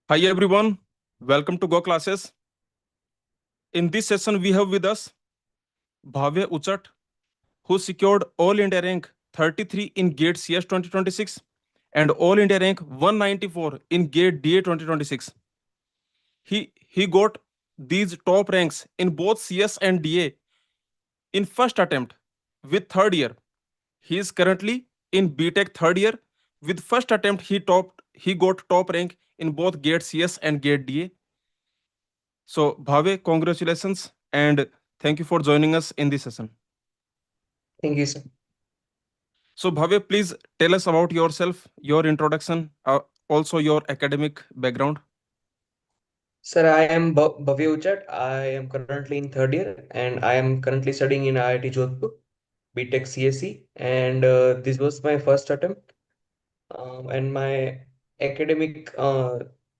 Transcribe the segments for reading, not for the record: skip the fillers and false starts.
Hi everyone, welcome to goclasses. In this session, we have with us Bhavya Uchat, who secured All India rank 33 in GATE CS 2026 and All India rank 194 in GATE DA 2026. He got these top ranks in both CS and DA in first attempt with third year. He is currently in BTech third year. With first attempt, he got top rank in both GATE CS and GATE DA. So, Bhave, congratulations and thank you for joining us in this session. Thank you, sir. So, Bhave, please tell us about yourself, your introduction, also your academic background. Sir, I am Bhavya Uchat. I am currently in third year and I am currently studying in IIT Jodhpur, BTech CSE. And this was my first attempt. And my academic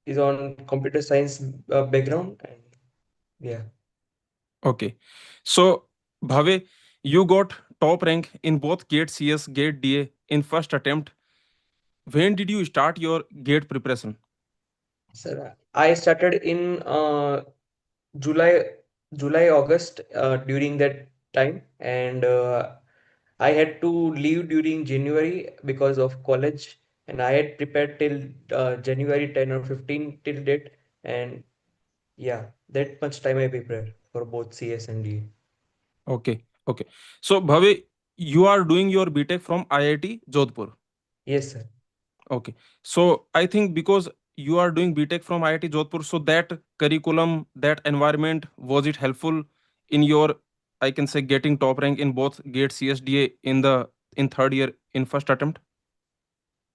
is on computer science background. And yeah, Okay. So, Bhave, you got top rank in both GATE CS, GATE DA in first attempt. When did you start your GATE preparation? sir, I started in July, August during that time. And I had to leave during January because of college, and I had prepared till January 10 or 15 till date, and yeah, that much time I prepared for both CS and DA. Okay. Okay. So, Bhave, you are doing your BTech from IIT Jodhpur. Yes, sir. Okay. So I think because you are doing BTech from IIT Jodhpur, so that curriculum, that environment, was it helpful in your, I can say, getting top rank in both GATE CSDA in third year in first attempt?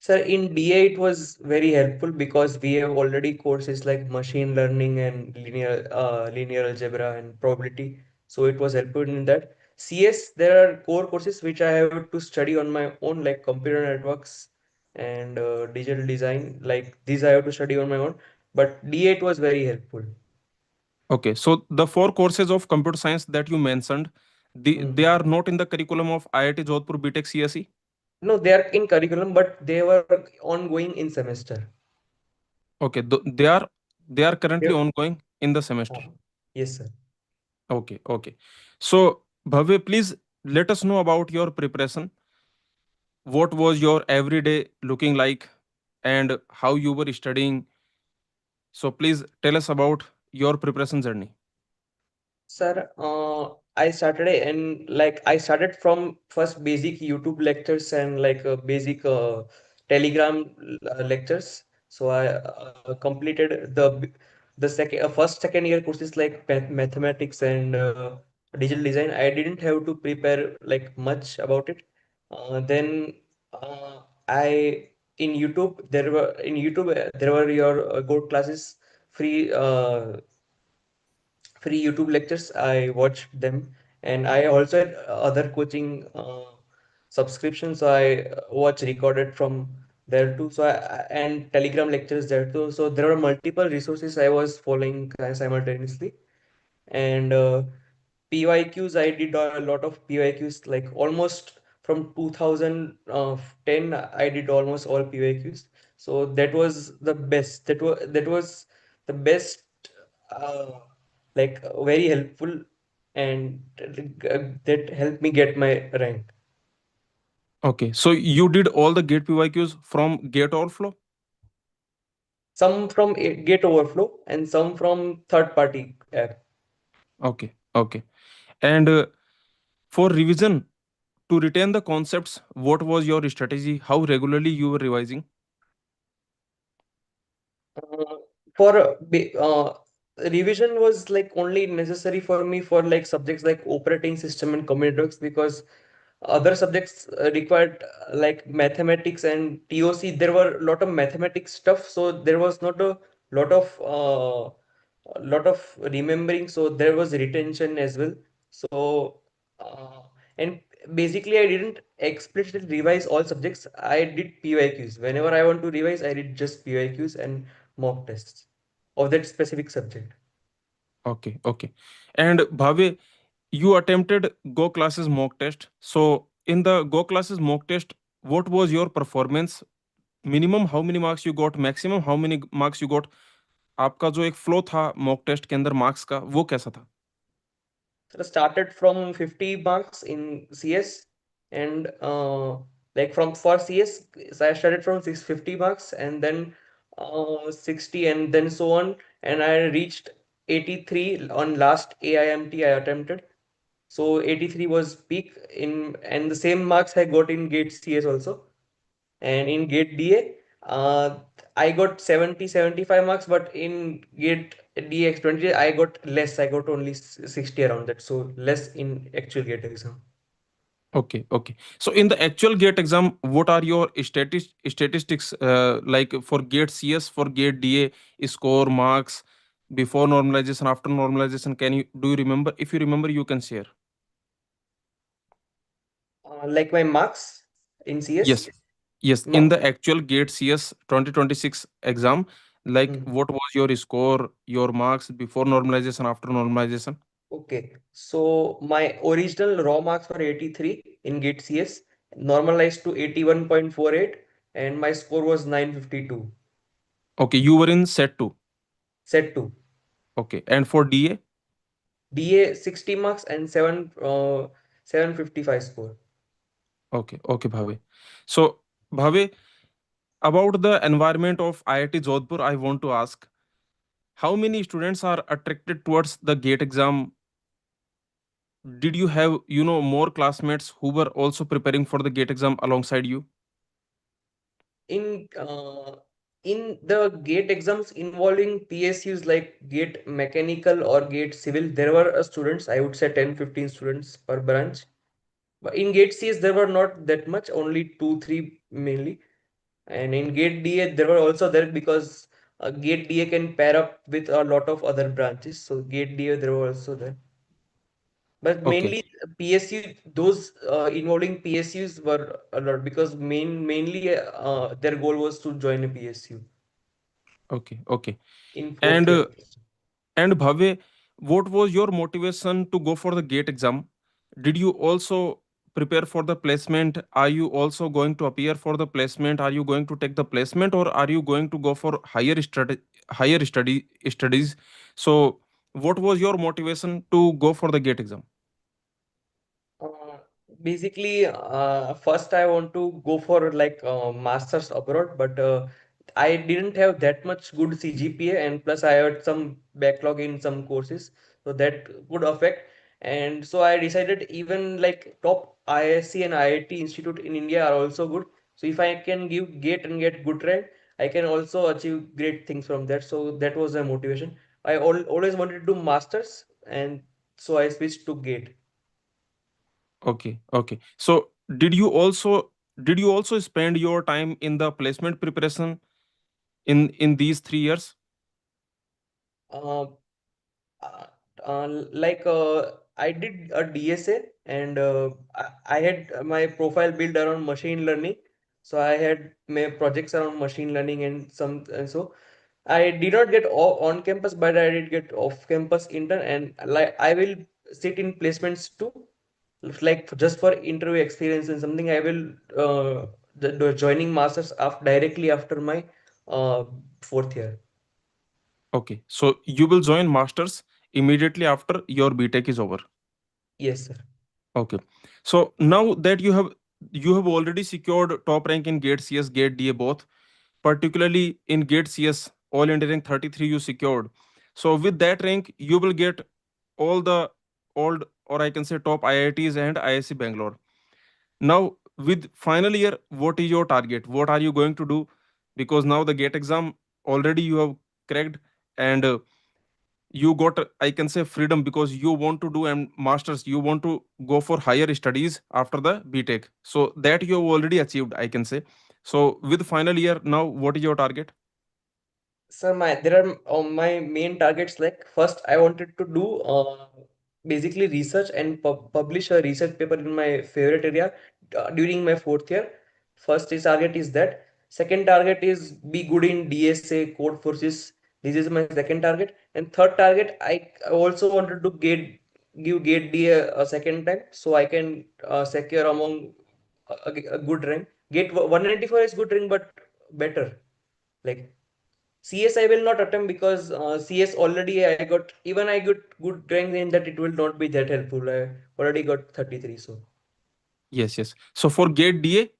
Sir, in DA it was very helpful because we have already courses like machine learning and linear algebra and probability. So it was helpful in that. CS, there are core courses which I have to study on my own, like computer networks and digital design. Like these I have to study on my own. But DA it was very helpful. Okay. So the four courses of computer science that you mentioned, they Hmm. are not in the curriculum of IIT Jodhpur BTech CSE. No, they are in curriculum, but they were ongoing in semester. Okay. They are currently Yeah. ongoing in the semester. Yes, sir. Okay. Okay. So Bhavya, please let us know about your preparation. What was your everyday looking like and how you were studying? So please tell us about your preparation journey. Sir, I started and like I started from first basic YouTube lectures and like basic Telegram lectures. So I completed the first second year courses like mathematics and digital design. I didn't have to prepare like much about it. Then I in YouTube there were your good classes free. Free YouTube lectures. I watched them, and I also had other coaching subscriptions. So I watch recorded from there too. And Telegram lectures there too. So there were multiple resources I was following simultaneously. And PYQs, I did a lot of PYQs, like almost from 2010, I did almost all PYQs. So that was the best. That was the best, uh, like very helpful, and that helped me get my rank. Okay, so you did all the gate PYQs from Gate Overflow? Some from Gate Overflow and some from third party app. Okay, okay. And for revision, to retain the concepts, what was your strategy? How regularly you were revising? Uh, for revision was like only necessary for me for like subjects like operating system and computers, because other subjects required like mathematics and TOC. There were a lot of mathematics stuff, so there was not lot of uh, a lot of remembering. So there was retention as well. So uh, and basically I didn't explicitly revise all subjects. I did PYQs. Whenever I want to revise, I did just PYQs and mock tests of that specific subject. Okay, okay. And Bhave, you attempted Go classes mock test. So in the Go classes mock test, what was your performance? Minimum, how many marks you got? Maximum, how many marks you got? आपका जो एक flow था mock test के अंदर marks का, वो कैसा था? So I started from 50 marks in CS, and like from for CS, so I started from 650 marks, and then 60, and then so on, and I reached 83 on last AIMT I attempted. So 83 was peak in, and the same marks I got in Gate CS also. And in Gate DA, I got 70-75 marks, but in Gate DX 20, I got less. I got only 60 around that, so less in actual Gate exam. Okay, okay. So in the actual gate exam, what are your statistics, like for gate CS, for gate DA, score marks before normalization, after normalization? Can you do you remember? If you remember, you can share. Like my marks in CS. Yes, yes. In Ma- the actual gate CS 2026 exam, like Mhm. what was your score, your marks before normalization, after normalization? Okay, so my original raw marks were 83 in Gate CS, normalized to 81.48, and my score was 952. Okay, you were in set two. Set 2. Okay, and for DA. DA 60 marks and 755 score. Okay, okay, Bhave. So, Bhave, about the environment of IIT Jodhpur, I want to ask how many students are attracted towards the GATE exam? Did you have, more classmates who were also preparing for the GATE exam alongside you? in in the gate exams involving PSUs like gate mechanical or gate civil, there were students, I would say 10-15 students per branch. But in gate CS, there were not that much, only 2-3 mainly. And in gate DA, there were also there because gate DA can pair up with a lot of other branches. So gate DA, there were also there. But Okay, mainly PSU, those involving PSUs were a lot because mainly their goal was to join a PSU okay, okay. in fourth And year. Bhave, what was your motivation to go for the GATE exam? Did you also prepare for the placement? Are you also going to appear for the placement? Are you going to take the placement, or are you going to go for higher studies? So, what was your motivation to go for the GATE exam? Uh, Basically, first I want to go for like masters abroad, but I didn't have that much good CGPA, and plus I had some backlog in some courses, so that would affect. And so I decided even like top ISC and IIT institute in India are also good. So if I can give GATE and get good rank, I can also achieve great things from that. So that was the motivation. Always wanted to do masters, and so I switched to GATE. Okay, okay. So, did you also spend your time in the placement preparation in these 3 years? Uh, uh, like I did a DSA, and I had my profile built around machine learning. So I had my projects around machine learning and some, and so I did not get on campus, but I did get off campus intern, and like I will sit in placements too, like just for interview experience and something. I will joining masters directly after my uh, fourth year. Okay, so you will join masters immediately after your BTech is over. Yes, sir. Okay. So now that you have already secured top rank in Gate CS, Gate DA both, particularly in Gate CS, All India rank 33 you secured. So with that rank, you will get all the old, or I can say top IITs and IIC Bangalore. Now with final year, what is your target? What are you going to do? Because now the Gate exam already you have cracked, and you got, I can say, freedom, because you want to do and masters, you want to go for higher studies after the BTech, so that you have already achieved, I can say. So with final year now, what is your target? Sir, there are my main targets. Like first, I wanted to do basically research and publish a research paper in my favorite area during my fourth year. First is target is that. Second target is be good in DSA code forces. This is my second target. And third target, I also wanted to give gate D a second time so I can secure among a good rank. Gate 194 is good rank, but better. Like CS I will not attempt because CS already I got, even I got good rank in that, it will not be that helpful. I already got 33, so Yes, yes. So for gate DA,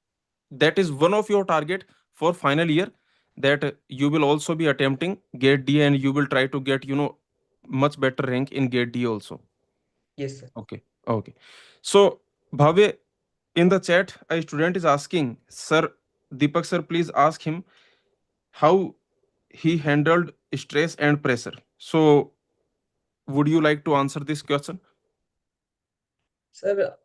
that is one of your target for final year, that you will also be attempting gate DA and you will try to get, much better rank in gate DA also. yes, sir. Okay. Okay. So Bhavya, in the chat, a student is asking, Sir, Deepak sir, please ask him how he handled stress and pressure. So would you like to answer this question? Sir,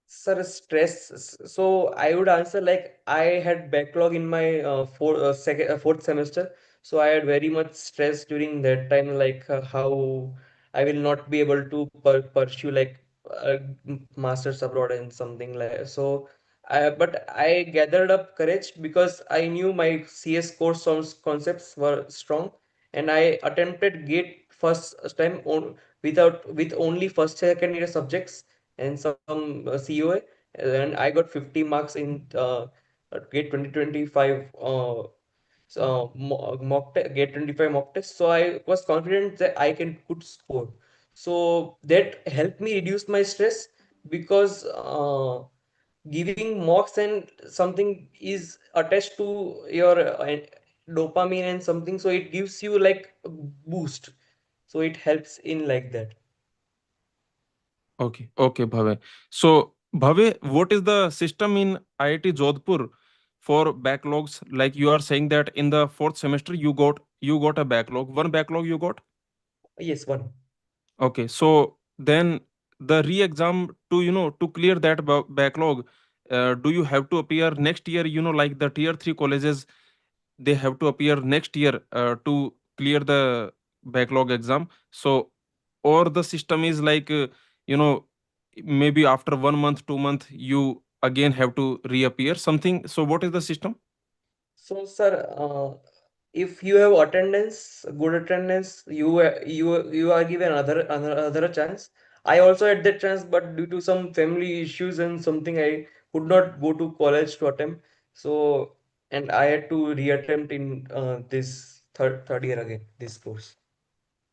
sir, stress. So I would answer like I had backlog in my fourth semester. So I had very much stress during that time, like how I will not be able to pursue like masters abroad and something like so. But I gathered up courage because I knew my CS course concepts were strong, and I attempted GATE first time on, with only first second year subjects and some COA, and I got 50 marks in GATE 2025 GATE 25 mock test. So I was confident that I can could score. So that helped me reduce my stress because giving mocks and something is attached to your dopamine and something, so it gives you like a boost. So it helps in like that. Okay, okay, Bhavya. So, Bhavya, what is the system in IIT Jodhpur for backlogs? Like you are saying that in the fourth semester you got a backlog, one backlog you got. Yes, one. Okay, so then the re-exam to to clear that backlog, do you have to appear next year? Like the tier three colleges, they have to appear next year to clear the backlog exam. So or the system is like you know maybe after 1 month 2 month you again have to reappear something. So what is the system? So, sir, if you have attendance, good attendance, you are given another chance. I also had that chance, but due to some family issues and something, I could not go to college to attempt. So, and I had to reattempt in this third year again, this course.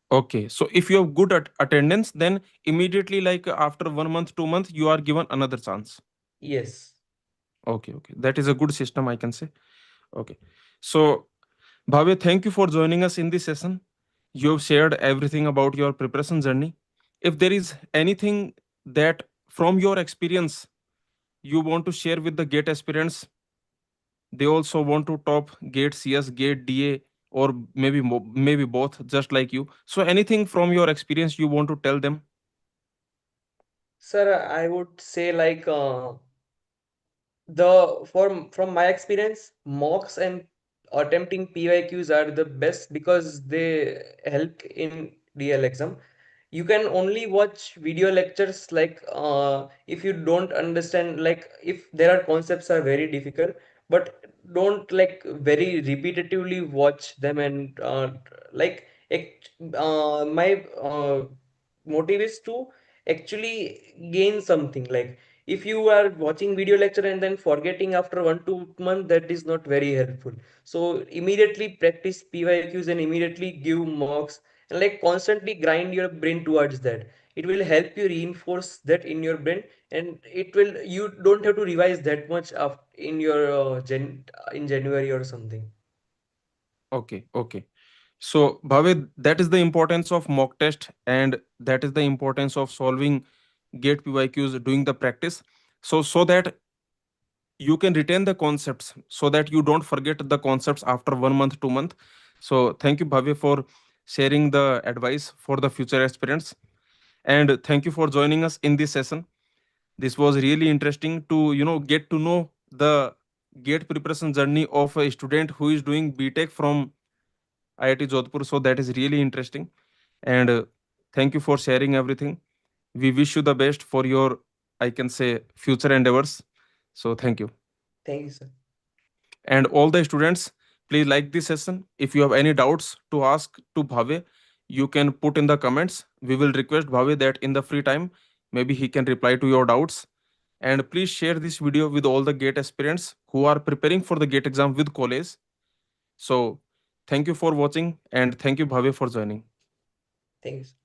Okay, so if you have good attendance, then immediately like after 1 month 2 month you are given another chance. Yes. Okay, okay, that is a good system, I can say. Okay, so Bhavya, thank you for joining us in this session. You have shared everything about your preparation journey. If there is anything that from your experience you want to share with the gate aspirants, they also want to top gate CS, gate DA, or maybe maybe both, just like you. So anything from your experience you want to tell them? Sir, I would say like the from my experience, mocks and attempting PYQs are the best because they help in real exam. You can only watch video lectures like if you don't understand, like if there are concepts are very difficult, but don't like very repetitively watch them and like my motive is to actually gain something. Like if you are watching video lecture and then forgetting after 1 2 month, that is not very helpful. So immediately practice PYQs and immediately give mocks, and like constantly grind your brain towards that. It will help you reinforce that in your brain, and it will, you don't have to revise that much in your in January or something. Okay, okay. So Bhavya, that is the importance of mock test, and that is the importance of solving gate PYQs, doing the practice. So that you can retain the concepts, so that you don't forget the concepts after 1 month 2 month. So thank you, Bhavya, for sharing the advice for the future aspirants, and thank you for joining us in this session. This was really interesting to get to know the gate preparation journey of a student who is doing BTech from IIT Jodhpur. So that is really interesting, and thank you for sharing everything. We wish you the best for your, I can say, future endeavors. So thank you. Thank you, sir. And all the students, please like this session. If you have any doubts to ask to Bhavya, you can put in the comments. We will request Bhavya that in the free time, maybe he can reply to your doubts. And please share this video with all the gate aspirants who are preparing for the gate exam with college. So thank you for watching, and thank you, Bhavya, for joining. Thanks.